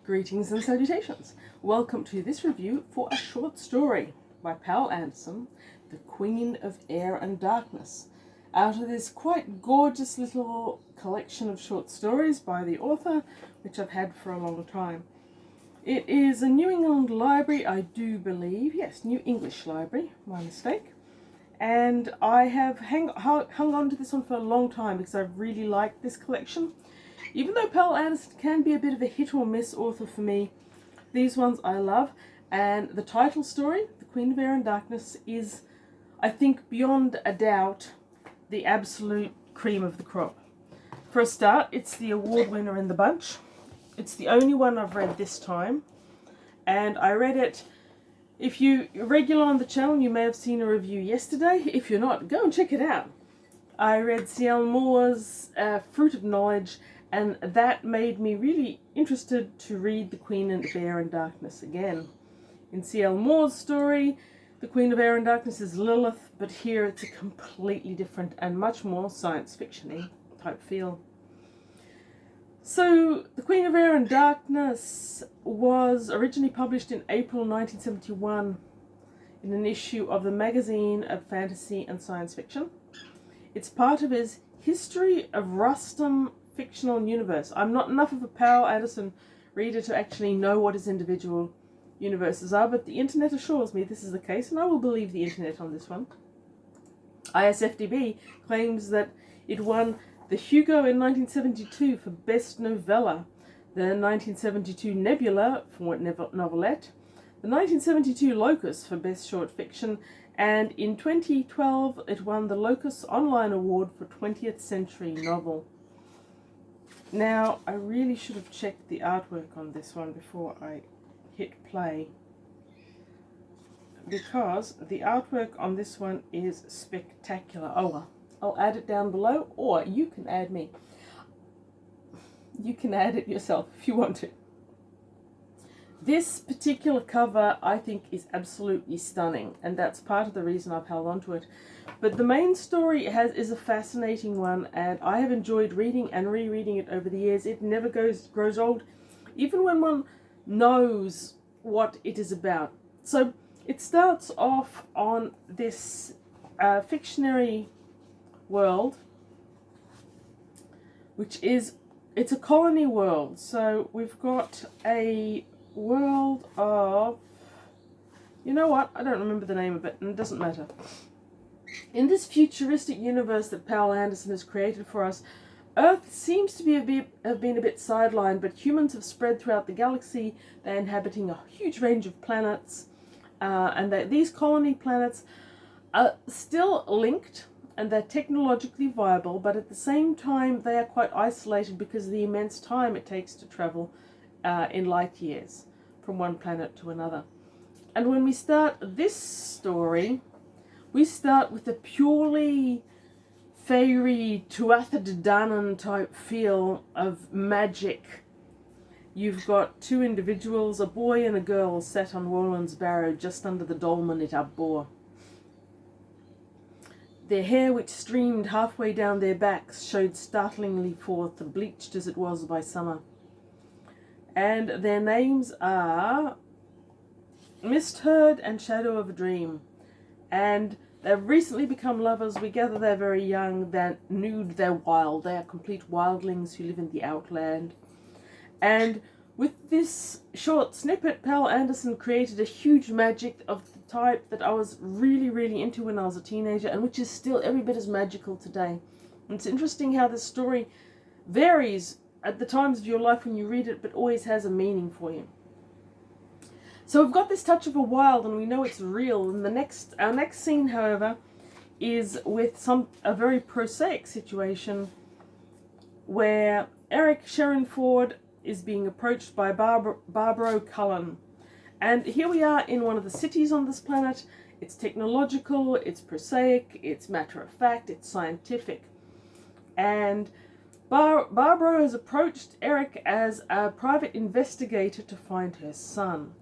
Greetings and salutations. Welcome to this review for a short story by Poul Anderson, The Queen of Air and Darkness, out of this quite gorgeous little collection of short stories by the author, which I've had for a long time. It is a New England library, I do believe. Yes, New English library, my mistake. And I have hung on to this one for a long time because I really like this collection. Even though Poul Anderson can be a bit of a hit or miss author for me, these ones I love. And the title story, The Queen of Air and Darkness, is, I think, beyond a doubt, the absolute cream of the crop. For a start, it's the award winner in the bunch. It's the only one I've read this time. And I read it, if you're regular on the channel, you may have seen a review yesterday. If you're not, go and check it out. I read C.L. Moore's Fruit of Knowledge, and that made me really interested to read The Queen of Air and Darkness again. In C.L. Moore's story, the Queen of Air and Darkness is Lilith, but here it's a completely different and much more science fiction-y type feel. So, The Queen of Air and Darkness was originally published in April 1971 in an issue of the Magazine of Fantasy and Science Fiction. It's part of his History of Rustum fictional universe. I'm not enough of a Poul Anderson reader to actually know what his individual universes are, but the internet assures me this is the case, and I will believe the internet on this one. ISFDB claims that it won the Hugo in 1972 for Best Novella, the 1972 Nebula for Novelette, the 1972 Locus for Best Short Fiction, and in 2012 it won the Locus Online Award for 20th Century Novel. Now, I really should have checked the artwork on this one before I hit play, because the artwork on this one is spectacular. Oh well, I'll add it down below, or you can add me. You can add it yourself if you want to. This particular cover, I think, is absolutely stunning, and that's part of the reason I've held on to it. But the main story is a fascinating one, and I have enjoyed reading and rereading it over the years. It never grows old, even when one knows what it is about. So it starts off on this fictionary world, which is, it's a colony world. So we've got a world of, you know what, I don't remember the name of it, and it doesn't matter. In this futuristic universe that Poul Anderson has created for us, Earth seems to have been a bit sidelined, but humans have spread throughout the galaxy. They're inhabiting a huge range of planets, and these colony planets are still linked, and they're technologically viable, but at the same time they are quite isolated because of the immense time it takes to travel in light years from one planet to another. And when we start this story, we start with a purely faery, Tuatha De Danann type feel of magic. You've got two individuals, a boy and a girl, sat on Roland's barrow just under the dolmen at Abbor. Their hair, which streamed halfway down their backs, showed startlingly forth, bleached as it was by summer. And their names are Mist Herd and Shadow of a Dream. And they've recently become lovers. We gather they're very young, they're nude, they're wild. They are complete wildlings who live in the outland. And with this short snippet, Poul Anderson created a huge magic of the type that I was really, really into when I was a teenager, and which is still every bit as magical today. And it's interesting how this story varies at the times of your life when you read it, but always has a meaning for you. So we've got this touch of a wild, and we know it's real. And our next scene, however, is with a very prosaic situation where Eric Sherrinford is being approached by Barbaro Cullen. And here we are in one of the cities on this planet. It's technological, it's prosaic, it's matter-of-fact, it's scientific. And Barbaro has approached Eric as a private investigator to find her son.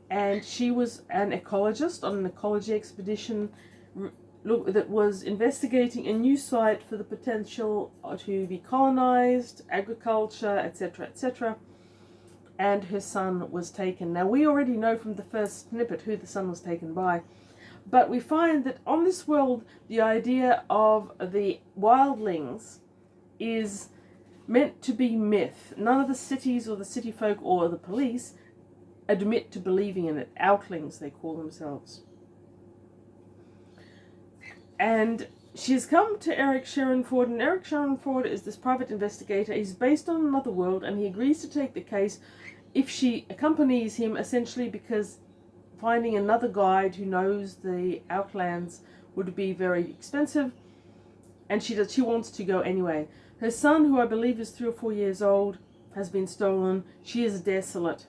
And she was an ecologist on an ecology expedition that was investigating a new site for the potential to be colonized, agriculture, etc., etc. and her son was taken. Now, we already know from the first snippet who the son was taken by, but we find that on this world, the idea of the wildlings is meant to be myth. None of the cities or the city folk or the police admit to believing in it. Outlings, they call themselves. And she's come to Eric Sherrinford, and Eric Sherrinford is this private investigator. He's based on another world, and he agrees to take the case if she accompanies him, essentially because finding another guide who knows the Outlands would be very expensive, and she wants to go anyway. Her son, who I believe is 3 or 4 years old, has been stolen. She is desolate.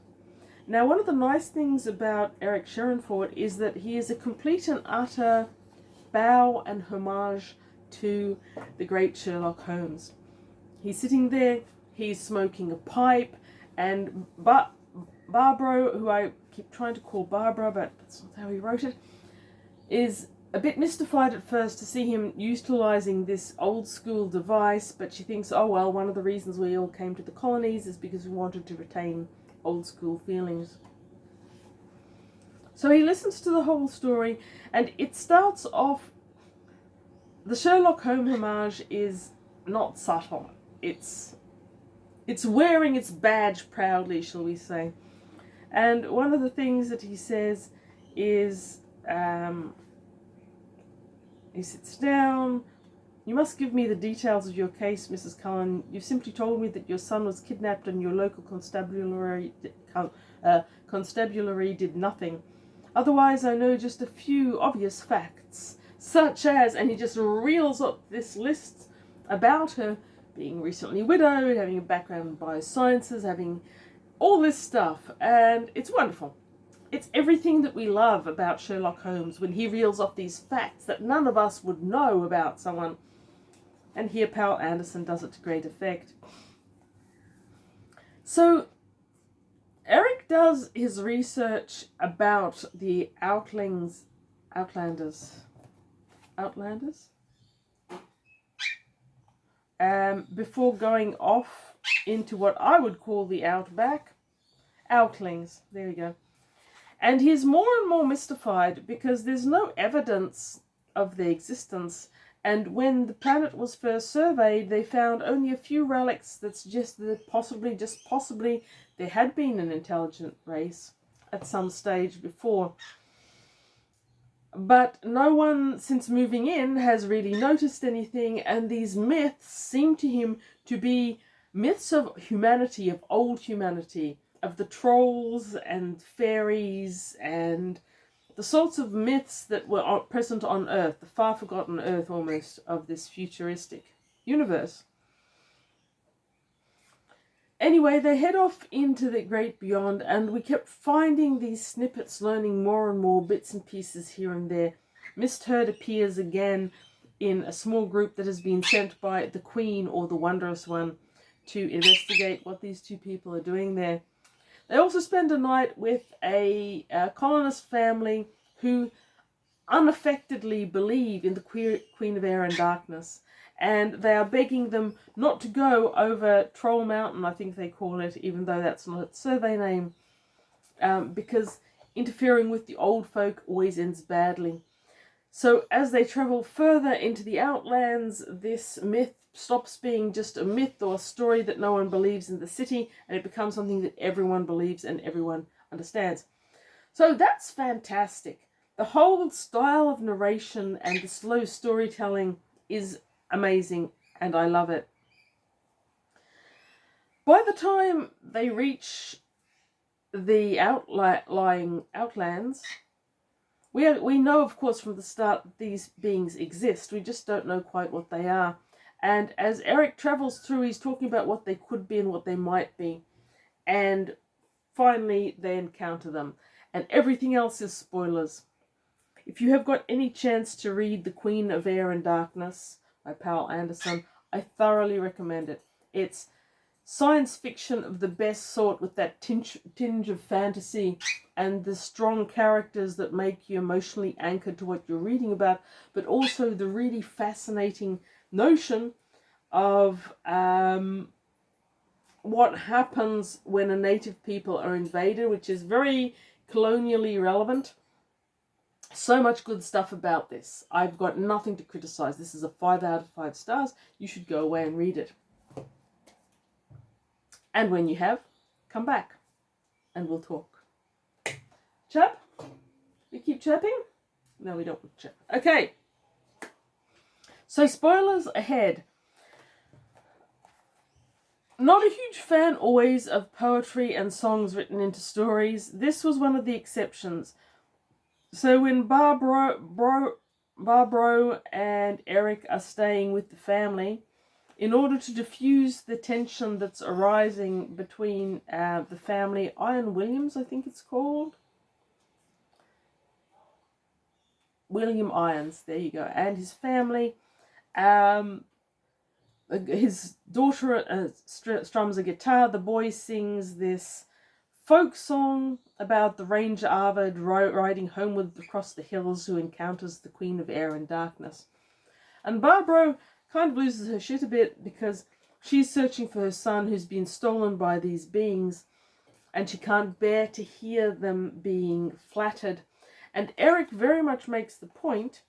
Now, one of the nice things about Eric Sherrinford is that he is a complete and utter bow and homage to the great Sherlock Holmes. He's sitting there, he's smoking a pipe, and Barbara, who I keep trying to call Barbara, but that's not how he wrote it, is a bit mystified at first to see him utilising this old school device, but she thinks, oh well, one of the reasons we all came to the colonies is because we wanted to retain old school feelings. So he listens to the whole story, and it starts off, the Sherlock Holmes homage is not subtle. It's wearing its badge proudly, shall we say. And one of the things that he says is, he sits down. You must give me the details of your case, Mrs. Cullen. You simply told me that your son was kidnapped and your local constabulary did nothing. Otherwise, I know just a few obvious facts, such as, and he just reels up this list about her being recently widowed, having a background in biosciences, having all this stuff, and it's wonderful. It's everything that we love about Sherlock Holmes when he reels off these facts that none of us would know about someone. And here Poul Anderson does it to great effect. So Eric does his research about the Outlanders. Before going off into what I would call the Outback. Outlings, there we go. And he's more and more mystified because there's no evidence of their existence. And when the planet was first surveyed, they found only a few relics that suggest that possibly, there had been an intelligent race at some stage before. But no one since moving in has really noticed anything, and these myths seem to him to be myths of humanity, of old humanity, of the trolls and fairies and the sorts of myths that were present on Earth, the far-forgotten Earth almost of this futuristic universe. Anyway, they head off into the great beyond, and we kept finding these snippets, learning more and more bits and pieces here and there. Miss Hurd appears again in a small group that has been sent by the Queen, or the Wondrous One, to investigate what these two people are doing there. They also spend a night with a colonist family who unaffectedly believe in the Queen of Air and Darkness. And they are begging them not to go over Troll Mountain, I think they call it, even though that's not its survey name, because interfering with the old folk always ends badly. So as they travel further into the Outlands, this myth stops being just a myth or a story that no one believes in the city, and it becomes something that everyone believes and everyone understands. So that's fantastic. The whole style of narration and the slow storytelling is amazing, and I love it. By the time they reach the outlying Outlands, we know, of course, from the start that these beings exist. We just don't know quite what they are. And as Eric travels through, he's talking about what they could be and what they might be. And finally, they encounter them. And everything else is spoilers. If you have got any chance to read The Queen of Air and Darkness by Poul Anderson, I thoroughly recommend it. It's science fiction of the best sort, with that tinge of fantasy and the strong characters that make you emotionally anchored to what you're reading about, but also the really fascinating notion of what happens when a native people are invaded, which is very colonially relevant. So much good stuff about this. I've got nothing to criticize. This is a 5 out of 5 stars. You should go away and read it. And when you have, come back and we'll talk. Chirp? We keep chirping? No, we don't chirp. Okay. So spoilers ahead. Not a huge fan always of poetry and songs written into stories. This was one of the exceptions. So when Barbro and Eric are staying with the family, in order to diffuse the tension that's arising between the family, Iron Williams, I think it's called. William Irons, there you go, and his family. His daughter strums a guitar. The boy sings this folk song about the Ranger Arvid riding homeward across the hills who encounters the Queen of Air and Darkness. And Barbro kind of loses her shit a bit because she's searching for her son who's been stolen by these beings, and she can't bear to hear them being flattered. And Eric very much makes the point,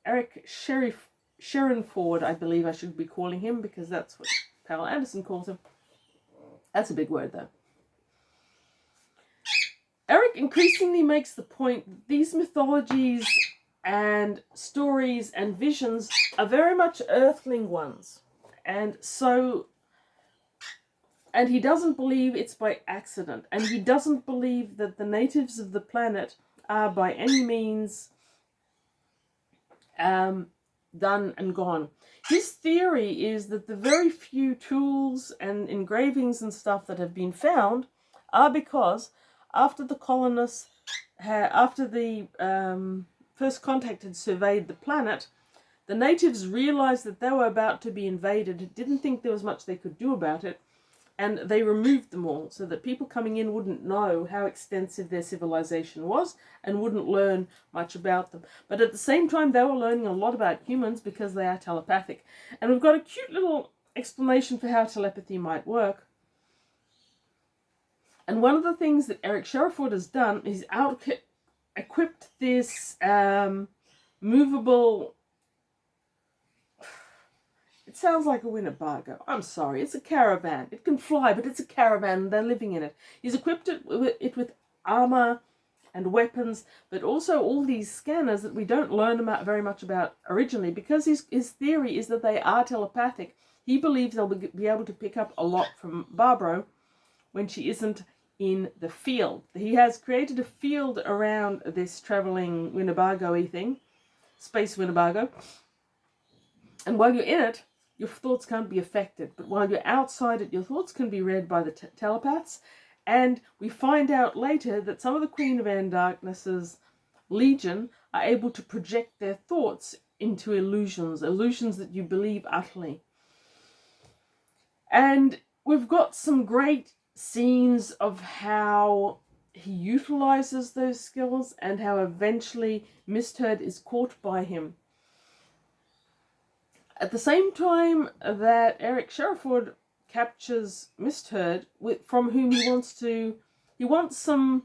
Eric Sherrinford, I believe I should be calling him, because that's what Poul Anderson calls him. That's a big word, though. Eric increasingly makes the point that these mythologies and stories and visions are very much earthling ones. And he doesn't believe it's by accident. And he doesn't believe that the natives of the planet are by any means done and gone. His theory is that the very few tools and engravings and stuff that have been found are because after the colonists, after the first contact had surveyed the planet, the natives realized that they were about to be invaded, didn't think there was much they could do about it, and they removed them all so that people coming in wouldn't know how extensive their civilization was and wouldn't learn much about them. But at the same time, they were learning a lot about humans because they are telepathic. And we've got a cute little explanation for how telepathy might work. And one of the things that Eric Sherrinford has done is equipped this movable... It sounds like a Winnebago. I'm sorry, it's a caravan. It can fly, but it's a caravan and they're living in it. He's equipped it with armor and weapons, but also all these scanners that we don't learn very much about originally, because his theory is that they are telepathic. He believes they'll be able to pick up a lot from Barbro when she isn't in the field. He has created a field around this traveling Winnebago-y thing, space Winnebago, and while you're in it, your thoughts can't be affected. But while you're outside it, your thoughts can be read by the telepaths. And we find out later that some of the Queen of Air and Darkness's legion are able to project their thoughts into illusions that you believe utterly. And we've got some great scenes of how he utilizes those skills and how eventually Mistherd is caught by him. At the same time that Eric Sherrinford captures Mistherd, from whom he wants some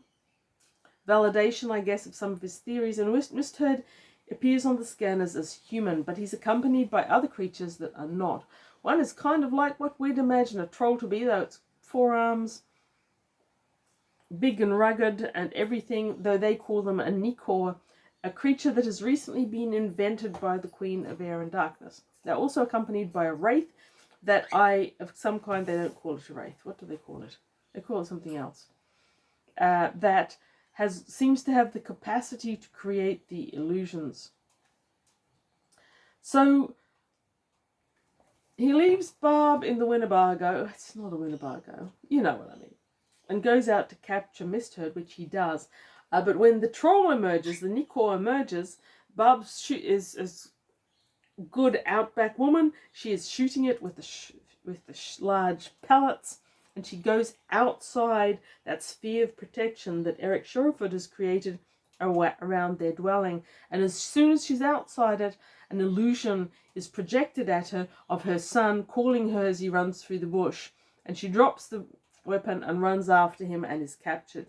validation, I guess, of some of his theories, and Mistherd appears on the scanners as human, but he's accompanied by other creatures that are not. One is kind of like what we'd imagine a troll to be, though it's 4 arms, big and rugged and everything, though they call them a Nikor, a creature that has recently been invented by the Queen of Air and Darkness. They're also accompanied by a wraith of some kind. They don't call it a wraith. What do they call it? They call it something else. That seems to have the capacity to create the illusions. So he leaves Barb in the Winnebago. It's not a Winnebago. You know what I mean. And goes out to capture Mistherd, which he does. But when the troll emerges, the Nikor emerges, Barb is good outback woman. She is shooting it with the large pellets, and she goes outside that sphere of protection that Eric Sherrinford has created around their dwelling. And as soon as she's outside it, an illusion is projected at her of her son calling her as he runs through the bush. And she drops the weapon and runs after him and is captured.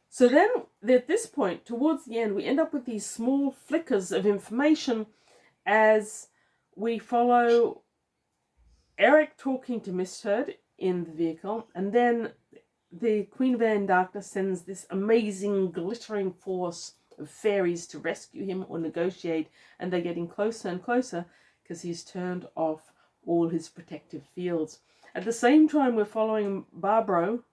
So then, at this point, towards the end, we end up with these small flickers of information as we follow Eric talking to Miss Hurd in the vehicle, and then the Queen of Air and Darkness sends this amazing glittering force of fairies to rescue him or negotiate, and they're getting closer and closer because he's turned off all his protective fields. At the same time, we're following Barbaro,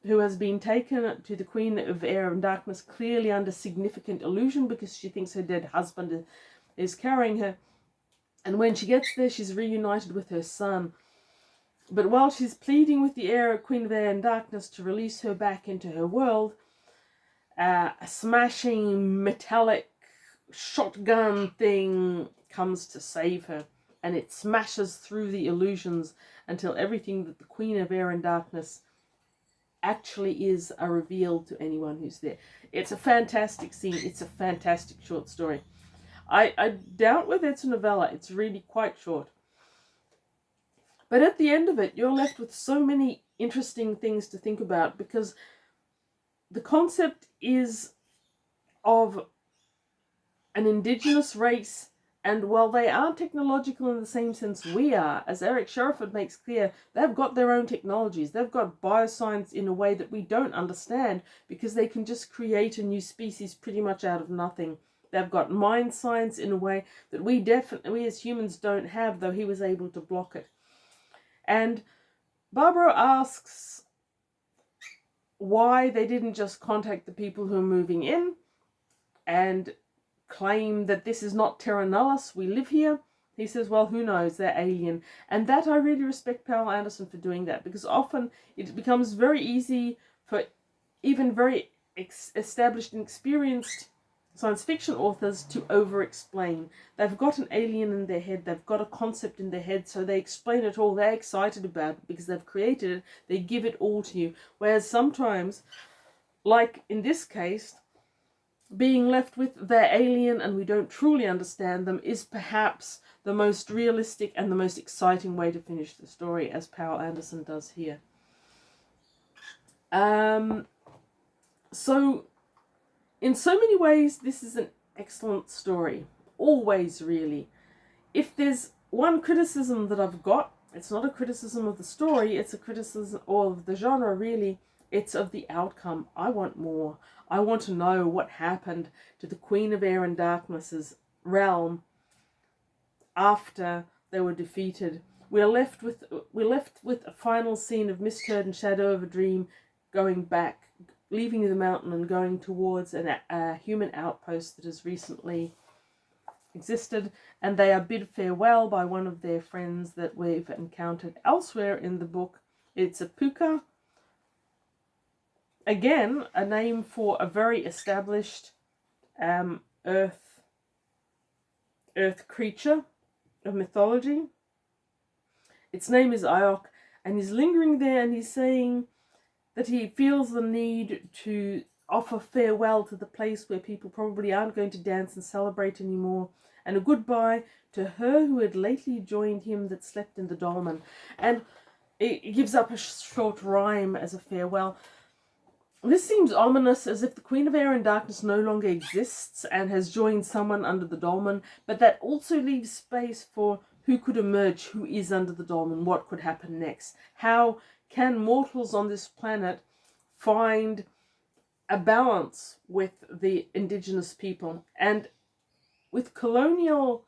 who has been taken to the Queen of Air and Darkness, clearly under significant illusion because she thinks her dead husband is carrying her. And when she gets there, she's reunited with her son. But while she's pleading with the Queen of Air and Darkness to release her back into her world, a smashing metallic shotgun thing comes to save her. And it smashes through the illusions until everything that the Queen of Air and Darkness actually is are revealed to anyone who's there. It's a fantastic scene. It's a fantastic short story. I doubt whether it's a novella. It's really quite short. But at the end of it, you're left with so many interesting things to think about, because the concept is of an indigenous race, and while they aren't technological in the same sense we are, as Eric Sheriford makes clear, they've got their own technologies. They've got bioscience in a way that we don't understand, because they can just create a new species pretty much out of nothing. They've got mind science in a way that we as humans don't have, though he was able to block it. And Barbara asks why they didn't just contact the people who are moving in and claim that this is not Terra Nullis, we live here. He says, well, who knows, they're alien. And that I really respect Poul Anderson for doing that, because often it becomes very easy for even very established and experienced science fiction authors to over-explain. They've got an alien in their head, they've got a concept in their head, so they explain it all, they're excited about it because they've created it, they give it all to you. Whereas sometimes, like in this case, being left with their alien and we don't truly understand them is perhaps the most realistic and the most exciting way to finish the story, as Poul Anderson does here. So in so many ways, this is an excellent story. Always, really. If there's one criticism that I've got, it's not a criticism of the story, it's a criticism of the genre, really. It's of the outcome. I want more. I want to know what happened to the Queen of Air and Darkness's realm after they were defeated. We're left with a final scene of Miss Hurd and Shadow of a Dream going back, leaving the mountain and going towards a human outpost that has recently existed, and they are bid farewell by one of their friends that we've encountered elsewhere in the book. It's a puka. Again, a name for a very established earth creature of mythology. Its name is Ayok, and he's lingering there, and he's saying that he feels the need to offer farewell to the place where people probably aren't going to dance and celebrate anymore, and a goodbye to her who had lately joined him that slept in the dolmen. And it gives up a short rhyme as a farewell. This seems ominous, as if the Queen of Air and Darkness no longer exists and has joined someone under the dolmen, but that also leaves space for who could emerge, who is under the dolmen, what could happen next. How can mortals on this planet find a balance with the indigenous people? And with colonial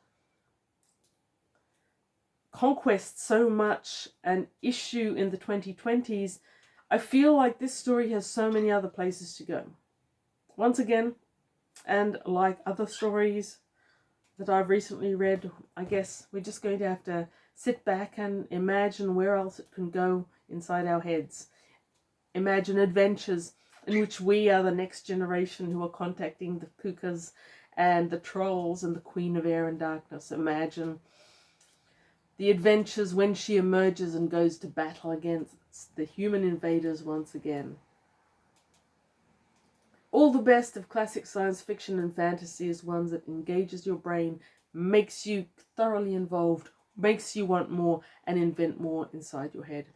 conquest so much an issue in the 2020s, I feel like this story has so many other places to go. Once again, and like other stories that I've recently read, I guess we're just going to have to sit back and imagine where else it can go inside our heads. Imagine adventures in which we are the next generation who are contacting the pukas and the trolls and the Queen of Air and Darkness. Imagine the adventures when she emerges and goes to battle against the human invaders once again. All the best of classic science fiction and fantasy is one that engages your brain, makes you thoroughly involved, makes you want more and invent more inside your head.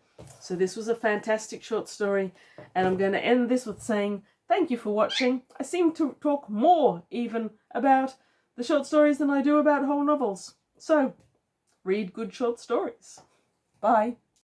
So this was a fantastic short story, and I'm going to end this with saying thank you for watching. I seem to talk more even about the short stories than I do about whole novels. So read good short stories. Bye.